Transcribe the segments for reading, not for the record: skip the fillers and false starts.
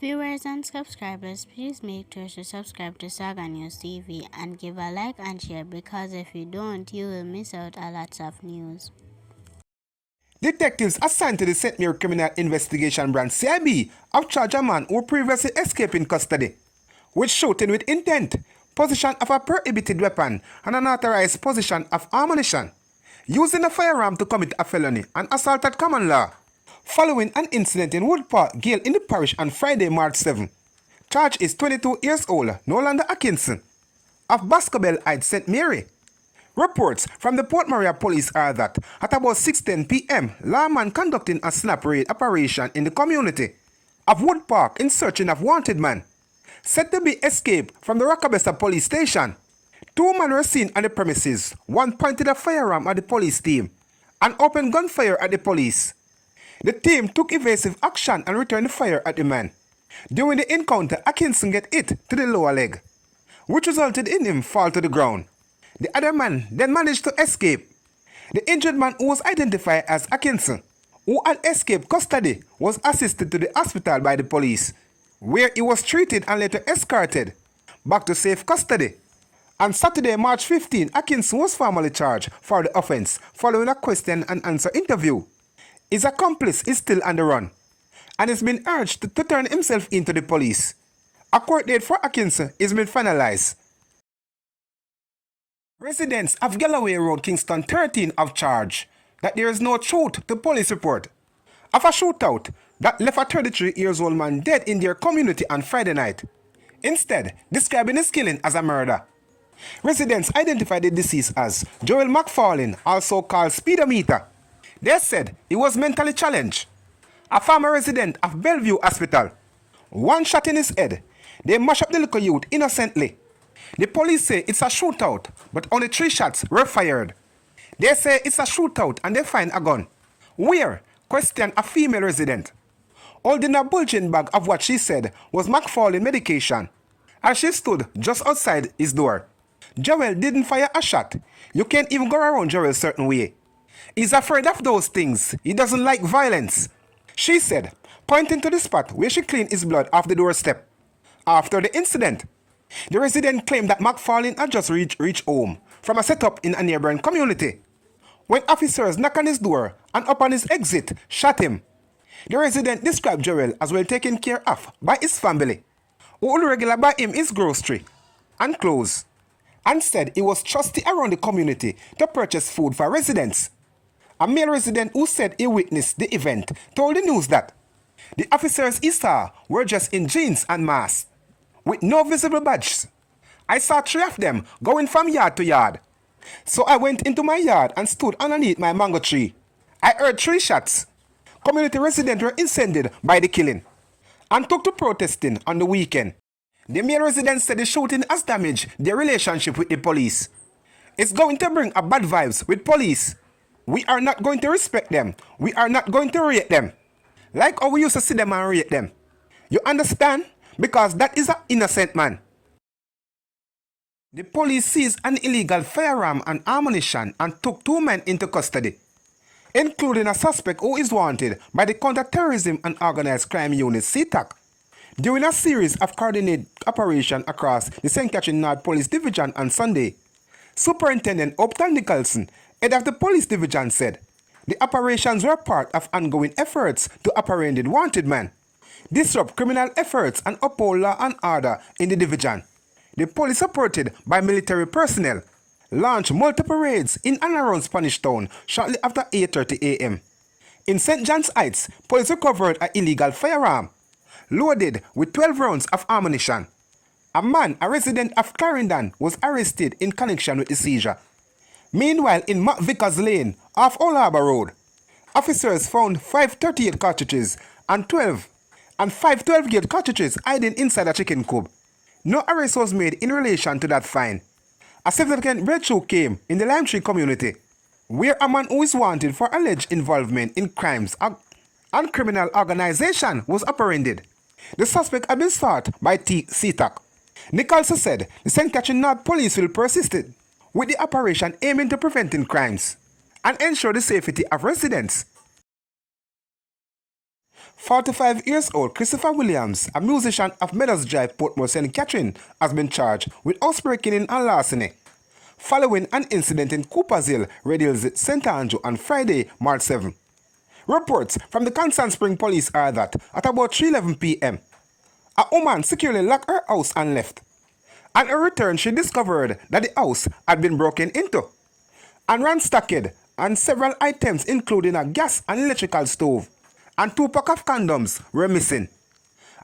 Viewers and subscribers, please make sure to subscribe to Saga News TV and give a like and share, because if you don't, you will miss out a lot of news. Detectives assigned to the St. Mary Criminal Investigation Branch CIB have charged a man who previously escaped in custody with shooting with intent, possession of a prohibited weapon, and unauthorized possession of ammunition, using a firearm to commit a felony, and assault at common law, following an incident in Wood Park, Gale in the parish on Friday, March 7. Charge is 22 years old, Nolanda Atkinson, of Bascobel Heights, St. Mary. Reports from the Port Maria police are that at about 6:10 p.m., lawmen conducting a snap raid operation in the community of Wood Park in searching of wanted man, said to be escaped from the Rockabessa police station. Two men were seen on the premises. One pointed a firearm at the police team and opened gunfire at the police. The team took evasive action and returned the fire at the man. During the encounter, Atkinson get hit to the lower leg, which resulted in him fall to the ground. The other man then managed to escape. The injured man, who was identified as Atkinson, who had escaped custody, was assisted to the hospital by the police, where he was treated and later escorted back to safe custody. On Saturday, March 15, Atkinson was formally charged for the offense following a question and answer interview. His accomplice is still on the run and has been urged to turn himself in to the police. A court date for Atkinson has been finalized. Residents of Galloway Road, Kingston 13 have charged that there is no truth to police report of a shootout that left a 33-year-old man dead in their community on Friday night, instead describing his killing as a murder. Residents identified the deceased as Joel McFarlane, also called Speedometer. They said he was mentally challenged. A former resident of Bellevue Hospital. One shot in his head. They mash up the little youth innocently. The police say it's a shootout, but only 3 shots were fired. They say it's a shootout and they find a gun. Where? Questioned a female resident, holding a bulging bag of what she said was McFarlane medication, as she stood just outside his door. Joel didn't fire a shot. You can't even go around Joel a certain way. He's afraid of those things. He doesn't like violence, she said, pointing to the spot where she cleaned his blood off the doorstep. After the incident, the resident claimed that McFarlane had just reached home from a setup in a neighboring community when officers knocked on his door and upon his exit shot him. The resident described Joel as well taken care of by his family, who would regularly buy him his grocery and clothes, and said he was trusty around the community to purchase food for residents. A male resident who said he witnessed the event told the news that the officers he saw were just in jeans and masks, with no visible badges. I saw 3 of them going from yard to yard. So I went into my yard and stood underneath my mango tree. I heard 3 shots. Community residents were incendied by the killing and took to protesting on the weekend. The male resident said the shooting has damaged their relationship with the police. It's going to bring a bad vibes with police. We are not going to respect them. We are not going to rate them like how we used to see them and rate them. You understand? Because that is an innocent man. The police seized an illegal firearm and ammunition and took 2 men into custody, including a suspect who is wanted by the Counter-Terrorism and Organized Crime Unit (CTAC) during a series of coordinated operations across the St. Catherine North Police Division on Sunday. Superintendent Upton Nicholson, head of the police division, said the operations were part of ongoing efforts to apprehend the wanted man, disrupt criminal efforts, and uphold law and order in the division. The police, supported by military personnel, launched multiple raids in and around Spanish Town shortly after 8:30 a.m. In St. John's Heights, police recovered an illegal firearm loaded with 12 rounds of ammunition. A man, a resident of Clarendon, was arrested in connection with the seizure. Meanwhile, in McVickers Lane off Old Harbour Road, officers found 5 38 cartridges and 5 12-gauge cartridges hiding inside a chicken coop. No arrest was made in relation to that find. A significant breakthrough came in the Lime Tree community, where a man who is wanted for alleged involvement in crimes and criminal organization was apprehended. The suspect had been sought by CTAC. Nicholson said the St. Catherine North Police will persist with the operation aiming to preventing crimes and ensure the safety of residents. 45 years old Christopher Williams, a musician of Meadows Drive, Portmore, St. Catherine, has been charged with housebreaking and larceny following an incident in Cooper's Hill, Red Hills, St. Andrew on Friday, March 7. Reports from the Constant Spring police are that at about 3:11 p.m., a woman securely locked her house and left. On her return, she discovered that the house had been broken into and ransacked, and several items including a gas and electrical stove and 2 packs of condoms were missing.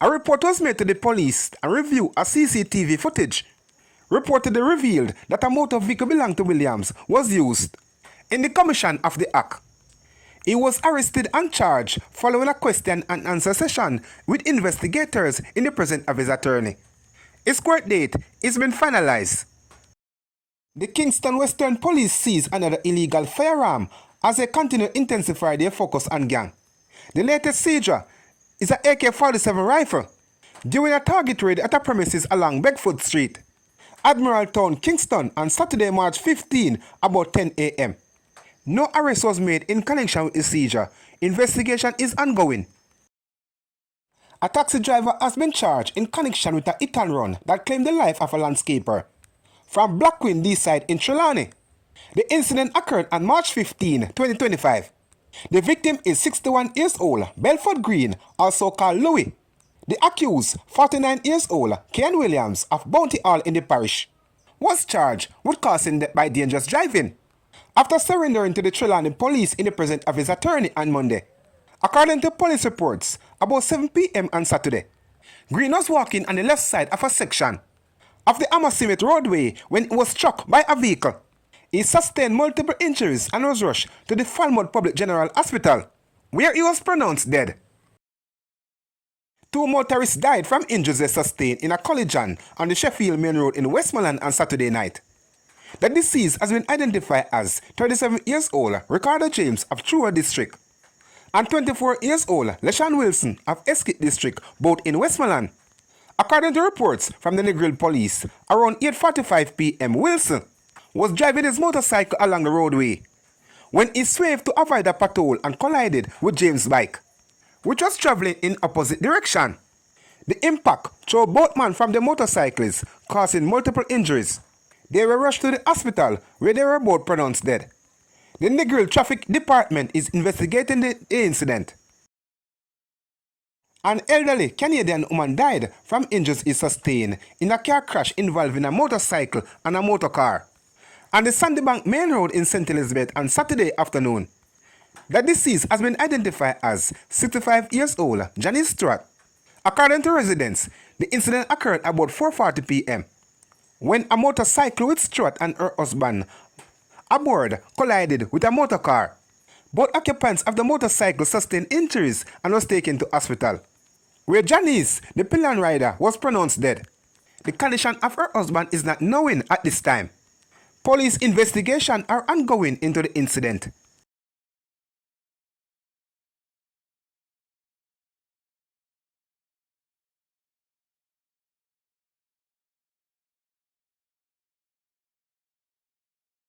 A report was made to the police and review of CCTV footage reportedly revealed that a motor vehicle belonging to Williams was used in the commission of the act. He was arrested and charged following a question and answer session with investigators in the presence of his attorney. His court date has been finalized. The Kingston Western Police seized another illegal firearm as they continue to intensify their focus on gang. The latest seizure is an AK-47 rifle during a target raid at a premises along Bedford Street, Admiral Town, Kingston on Saturday, March 15, about 10 a.m. No arrest was made in connection with the seizure. Investigation is ongoing. A taxi driver has been charged in connection with a hit and run that claimed the life of a landscaper from Black Queen D-side in Trelawney. The incident occurred on March 15, 2025. The victim is 61 years old, Belford Green, also called Louis. The accused, 49 years old, Ken Williams of Bounty Hall in the parish, was charged with causing death by dangerous driving after surrendering to the Trelawney police in the presence of his attorney on Monday. According to police reports, about 7 p.m. on Saturday, Green was walking on the left side of a section of the Hammersmith roadway when he was struck by a vehicle. He sustained multiple injuries and was rushed to the Falmouth Public General Hospital, where he was pronounced dead. 2 motorists died from injuries they sustained in a collision on the Sheffield Main Road in Westmoreland on Saturday night. The deceased has been identified as 37 years old Ricardo James of Truro District and 24 years old LeSean Wilson of Eskit District, both in Westmoreland. According to reports from the Negril police, around 8:45 p.m. Wilson was driving his motorcycle along the roadway when he swerved to avoid a patrol and collided with James' bike, which was traveling in opposite direction. The impact threw both men from the motorcycles, causing multiple injuries. They were rushed to the hospital where they were both pronounced dead. The Negril Traffic Department is investigating the incident. An elderly Canadian woman died from injuries he sustained in a car crash involving a motorcycle and a motorcar on the Sandybank Main Road in St. Elizabeth on Saturday afternoon. The deceased has been identified as 65 years old Janice Stewart. According to residents, the incident occurred about 4:40 p.m. when a motorcycle with Stewart and her husband aboard collided with a motorcar. Both occupants of the motorcycle sustained injuries and was taken to hospital, where Janice, the pillion rider, was pronounced dead. The condition of her husband is not known at this time. Police investigations are ongoing into the incident.